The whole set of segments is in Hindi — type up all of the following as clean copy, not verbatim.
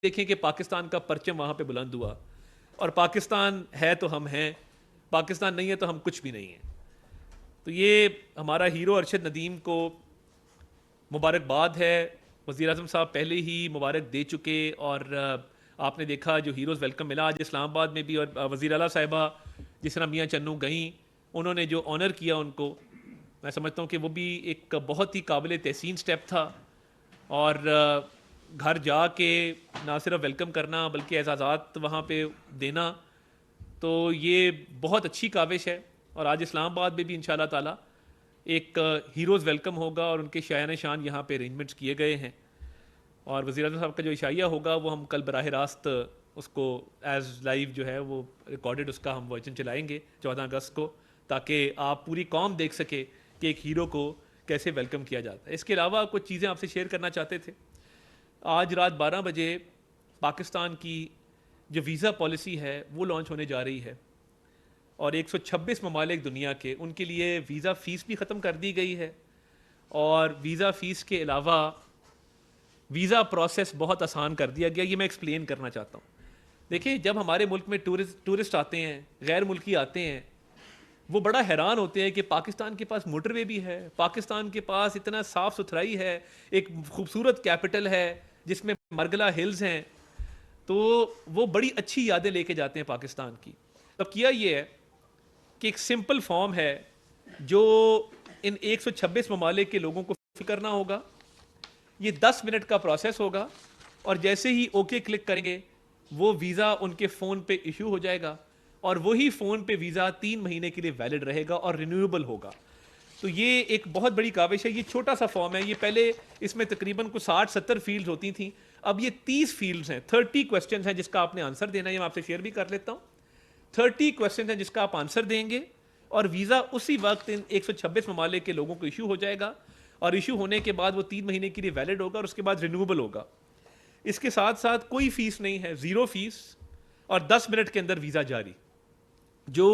देखें कि पाकिस्तान का परचम वहाँ पे बुलंद हुआ, और पाकिस्तान है तो हम हैं, पाकिस्तान नहीं है तो हम कुछ भी नहीं हैं। तो ये हमारा हीरो अरशद नदीम को मुबारकबाद है। वज़ीर आज़म साहब पहले ही मुबारक दे चुके, और आपने देखा जो हीरोज़ वेलकम मिला आज इस्लामाबाद में भी, और वज़ीर आला साहिबा जिस तरह मियाँ चन्नू गई, उन्होंने जो ऑनर किया उनको, मैं समझता हूँ कि वो भी एक बहुत ही काबिल तहसीन स्टेप था। और घर जा के ना सिर्फ वेलकम करना बल्कि एजाज़ात वहाँ पे देना, तो ये बहुत अच्छी काविश है। और आज इस्लामाबाद में भी इंशाल्लाह ताला एक हीरोज़ वेलकम होगा, और उनके शायान शान यहाँ पे अरेंजमेंट्स किए गए हैं। और वज़ीर आज़म साहब का जो इशाइया होगा वो हम कल बराह रास्त उसको एज लाइव जो है वो रिकॉर्डेड उसका हम वर्जन चलाएंगे 14 अगस्त को, ताकि आप पूरी कौम देख सके कि एक हीरो को कैसे वेलकम किया जाता है। इसके अलावा कुछ चीज़ें आपसे शेयर करना चाहते थे। आज रात 12 बजे पाकिस्तान की जो वीज़ा पॉलिसी है वो लॉन्च होने जा रही है, और 126 ममालिक दुनिया के, उनके लिए वीज़ा फ़ीस भी ख़त्म कर दी गई है। और वीज़ा फ़ीस के अलावा वीज़ा प्रोसेस बहुत आसान कर दिया गया। ये मैं एक्सप्लेन करना चाहता हूँ। देखिए, जब हमारे मुल्क में टूरिस्ट आते हैं, गैर मुल्की आते हैं, वो बड़ा हैरान होते हैं कि पाकिस्तान के पास मोटरवे भी है, पाकिस्तान के पास इतना साफ़ सुथराई है, एक खूबसूरत कैपिटल है जिसमें मरगला हिल्स हैं, तो वो बड़ी अच्छी यादें लेके जाते हैं पाकिस्तान की। तो किया ये है कि एक सिंपल फॉर्म है जो इन 126 ममालिक के लोगों को फिल करना होगा। ये 10 मिनट का प्रोसेस होगा, और जैसे ही ओके क्लिक करेंगे वो वीज़ा उनके फ़ोन पे इशू हो जाएगा, और वही फ़ोन पे वीज़ा 3 महीने के लिए वैलिड रहेगा और रिन्यूएबल होगा। तो ये एक बहुत बड़ी काविश है। ये छोटा सा फॉर्म है, ये पहले इसमें तकरीबन कुछ 60-70 फील्ड्स होती थी, अब ये 30 फील्ड्स हैं, 30 क्वेश्चन हैं जिसका आपने आंसर देना है। ये मैं आपसे शेयर भी कर लेता हूँ। 30 क्वेश्चन हैं जिसका आप आंसर देंगे, और वीज़ा उसी वक्त इन 126 ममालिक के लोगों को इशू हो जाएगा, और इशू होने के बाद वो 3 महीने के लिए वैलिड होगा, और उसके बाद रिन्यूएबल होगा। इसके साथ साथ कोई फीस नहीं है, ज़ीरो फीस, और 10 मिनट के अंदर वीज़ा जारी। जो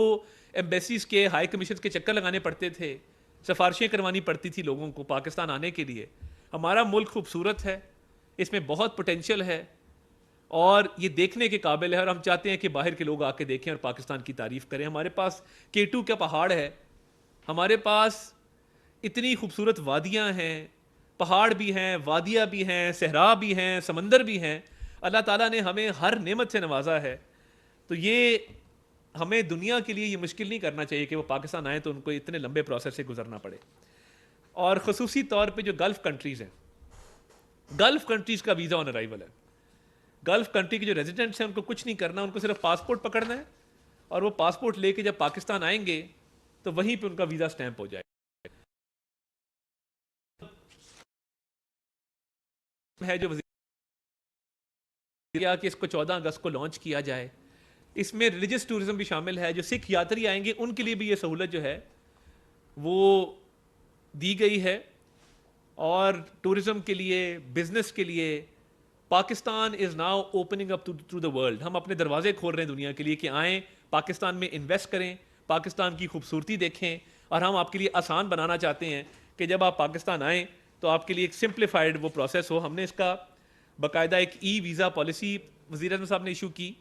एम्बेसीज के, हाई कमीशन के चक्कर लगाने पड़ते थे, सिफारिशें करवानी पड़ती थी लोगों को पाकिस्तान आने के लिए, हमारा मुल्क खूबसूरत है, इसमें बहुत पोटेंशियल है, और ये देखने के काबिल है। और हम चाहते हैं कि बाहर के लोग आके देखें और पाकिस्तान की तारीफ़ करें। हमारे पास K2 का पहाड़ है, हमारे पास इतनी खूबसूरत वादियाँ हैं, पहाड़ भी हैं, वादियाँ भी हैं, सहरा भी हैं, समंदर भी हैं। अल्लाह ताला ने हमें हर नेमत से नवाजा है। तो ये हमें दुनिया के लिए ये मुश्किल नहीं करना चाहिए कि वो पाकिस्तान आए तो उनको इतने लंबे प्रोसेस से गुजरना पड़े। और ख़ुसूसी तौर पे जो गल्फ़ कंट्रीज़ हैं, गल्फ़ कंट्रीज़ का वीज़ा ऑन अराइवल है। गल्फ़ कंट्री के जो रेजिडेंट्स हैं उनको कुछ नहीं करना, उनको सिर्फ पासपोर्ट पकड़ना है, और वो पासपोर्ट लेके जब पाकिस्तान आएंगे तो वहीं पे उनका वीज़ा स्टैंप हो जाएगा। है जो वज़ीर कि इसको 14 अगस्त को लॉन्च किया जाए। इसमें रिलीजियस टूरिज्म भी शामिल है, जो सिख यात्री आएंगे उनके लिए भी ये सहूलत जो है वो दी गई है। और टूरिज्म के लिए, बिजनेस के लिए, Pakistan is now opening up to the world. हम अपने दरवाजे खोल रहे हैं दुनिया के लिए कि आएँ, पाकिस्तान में इन्वेस्ट करें, पाकिस्तान की खूबसूरती देखें। और हम आपके लिए आसान बनाना चाहते हैं कि जब आप पाकिस्तान आएँ तो आपके लिए एक सिंप्लीफाइड वो प्रोसेस हो। हमने इसका बाकायदा एक वीज़ा पॉलिसी वज़ीर आज़म साहब ने इशू की,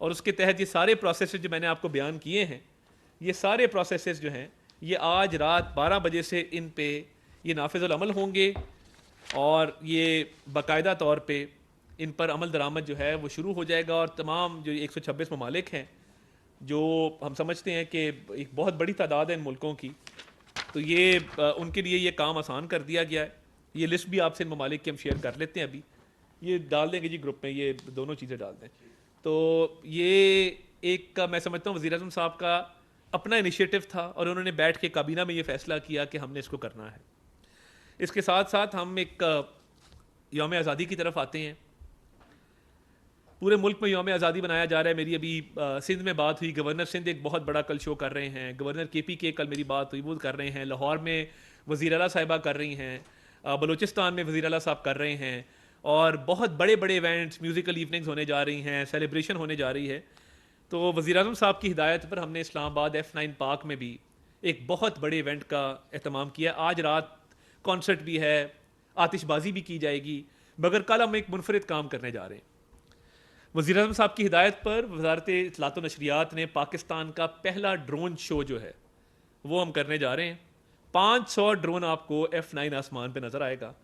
और उसके तहत ये सारे प्रोसेस जो मैंने आपको बयान किए हैं, ये सारे प्रोसेस जो हैं ये आज रात 12 बजे से इन पे ये नाफिज़ुल अमल होंगे, और ये बाकायदा तौर पे इन पर अमल दरामद जो है वो शुरू हो जाएगा। और तमाम जो 126 ममालिक हैं, जो हम समझते हैं कि एक बहुत बड़ी तादाद है इन मुल्कों की, तो ये उनके लिए ये काम आसान कर दिया गया है। ये लिस्ट भी आपसे इन ममालिक की हम शेयर कर लेते हैं, अभी ये डाल देंगे जी ग्रुप में, ये दोनों चीज़ें डाल दें। तो ये एक मैं समझता हूँ वज़ीर आज़म साहब का अपना इनिशिएटिव था, और उन्होंने बैठ के काबीना में ये फ़ैसला किया कि हमने इसको करना है। इसके साथ साथ हम एक यौम आज़ादी की तरफ आते हैं। पूरे मुल्क में यौम आज़ादी मनाया जा रहा है। मेरी अभी सिंध में बात हुई, गवर्नर सिंध एक बहुत बड़ा कल शो कर रहे हैं, गवर्नर KP के कल मेरी बात हुई, वो कर रहे हैं, लाहौर में वज़ीर आला साहिबा कर रही हैं, बलूचिस्तान में वज़ीर आला साहब कर रहे हैं, और बहुत बड़े बड़े इवेंट्स, म्यूज़िकल इवनिंग्स होने जा रही हैं, सेलिब्रेशन होने जा रही है। तो वज़ीर आज़म साहब की हिदायत पर हमने इस्लामाबाद F9 पार्क में भी एक बहुत बड़े इवेंट का एहतमाम किया। आज रात कॉन्सर्ट भी है, आतिशबाजी भी की जाएगी, मगर कल हम एक मुनफरिद काम करने जा रहे हैं। वज़ीर आज़म साहब की हिदायत पर वजारत इत्तलात व नशरियात ने पाकिस्तान का पहला ड्रोन शो जो है वो हम करने जा रहे हैं। 500 ड्रोन आपको F9 आसमान पे नज़र आएगा,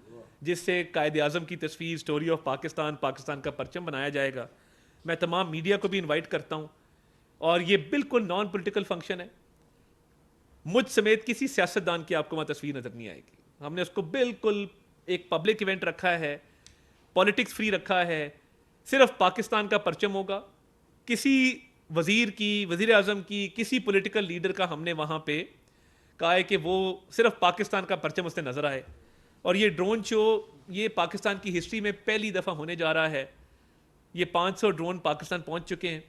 जिससे कायद आज़म की तस्वीर, स्टोरी ऑफ पाकिस्तान, पाकिस्तान का परचम बनाया जाएगा। मैं तमाम मीडिया को भी इनवाइट करता हूँ, और ये बिल्कुल नॉन पॉलिटिकल फंक्शन है। मुझ समेत किसी सियासतदान की आपको वहाँ तस्वीर नज़र नहीं आएगी। हमने उसको बिल्कुल एक पब्लिक इवेंट रखा है, पॉलिटिक्स फ्री रखा है। सिर्फ पाकिस्तान का परचम होगा। किसी वज़ीर की, वज़ीर आज़म की, किसी पॉलिटिकल लीडर का हमने वहाँ पे कहा है कि वो सिर्फ पाकिस्तान का परचम उससे नज़र आए। और ये ड्रोन शो ये पाकिस्तान की हिस्ट्री में पहली दफ़ा होने जा रहा है। ये 500 ड्रोन पाकिस्तान पहुँच चुके हैं,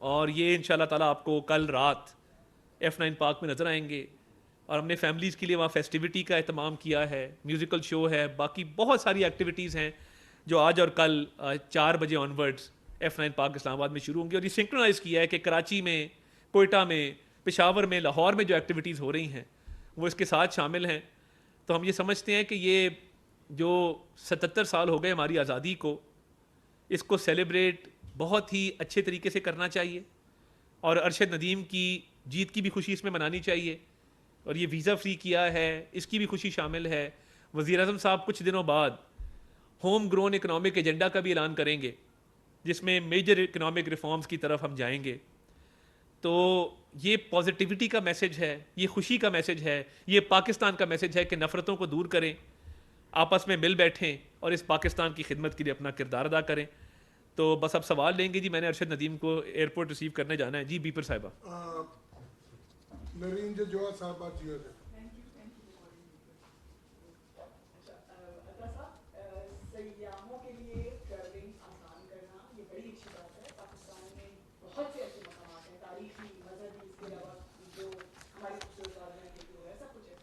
और ये इंशाल्लाह ताला आपको कल रात F9 पार्क में नज़र आएंगे। और हमने फैमिलीज़ के लिए वहाँ फेस्टिविटी का एहतमाम किया है, म्यूज़िकल शो है, बाकी बहुत सारी एक्टिविटीज़ हैं जो आज और कल 4 बजे ऑनवर्ड्स F9 पार्क इस्लामाबाद में शुरू होंगी। और ये सिंक्रोनाइज़ किया है कि कराची में, कोयटा में, पेशावर में, लाहौर में जो एक्टिविटीज़ हो रही हैं वो इसके साथ शामिल हैं। तो हम ये समझते हैं कि ये जो 77 साल हो गए हमारी आज़ादी को, इसको सेलिब्रेट बहुत ही अच्छे तरीके से करना चाहिए, और अरशद नदीम की जीत की भी खुशी इसमें मनानी चाहिए। और ये वीज़ा फ्री किया है, इसकी भी खुशी शामिल है। वज़ीर आज़म साहब कुछ दिनों बाद होम ग्रोन इकनॉमिक एजेंडा का भी ऐलान करेंगे, जिसमें मेजर इकनॉमिक रिफॉर्म्स की तरफ हम जाएंगे। तो ये पॉजिटिविटी का मैसेज है, ये खुशी का मैसेज है, ये पाकिस्तान का मैसेज है कि नफ़रतों को दूर करें, आपस में मिल बैठें और इस पाकिस्तान की खिदमत के लिए अपना किरदार अदा करें। तो बस अब सवाल लेंगे जी। मैंने अरशद नदीम को एयरपोर्ट रिसीव करने जाना है जी। बीपर साहिबा। नरीन जो साहब जी है सयाहों के लिए ट्रैवलिंग आसान करना ये बड़ी अच्छी बात है। पाकिस्तान में बहुत से ऐसे मकामात हैं, तारीखी, मजहबी, इसके अलावा जो हमारी खूबसूरत राजधानी है, सब कुछ है।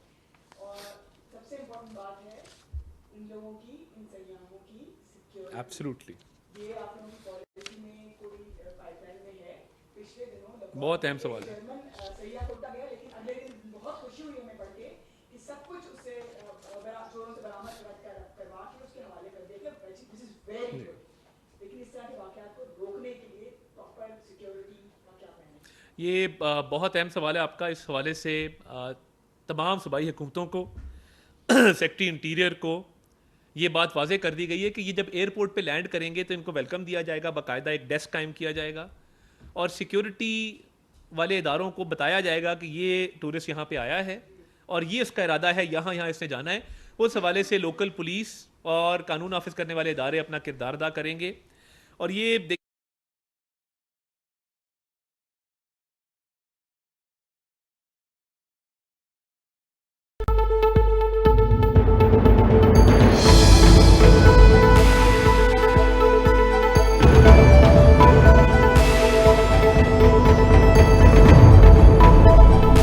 और सबसे इम्पोर्टेंट बात है इन लोगों की, इन सयाहों की सिक्योरिटी। एब्सोल्युटली, ये आप लोगों की पॉलिसी में कोई पाइपलाइन में है? पिछले दिनों बहुत अहम सवाल है। जर्मन सयाह कोटा गया, लेकिन अगले दिन बहुत खुशी हुई हमें पढ़ के कि सब कुछ उससे जोरों से बरामद करवा के उसके हवाले कर दिया। दिस इज वेरी गुड, लेकिन इस तरह के वाकयात को रोकने के लिए प्रॉपर सिक्योरिटी का क्या प्लान है? ये बहुत अहम सवाल है आपका। इस हवाले से तमाम सूबाई हुकूमतों को सेक्रेटरी इंटीरियर को ये बात वाज़े कर दी गई है कि ये जब एयरपोर्ट पे लैंड करेंगे तो इनको वेलकम दिया जाएगा, बाकायदा एक डेस्क कायम किया जाएगा, और सिक्योरिटी वाले इदारों को बताया जाएगा कि ये टूरिस्ट यहाँ पे आया है और ये इसका इरादा है, यहाँ यहाँ इसने जाना है। उस हवाले से लोकल पुलिस और कानून नाफिज करने वाले इदारे अपना किरदार अदा करेंगे। और ये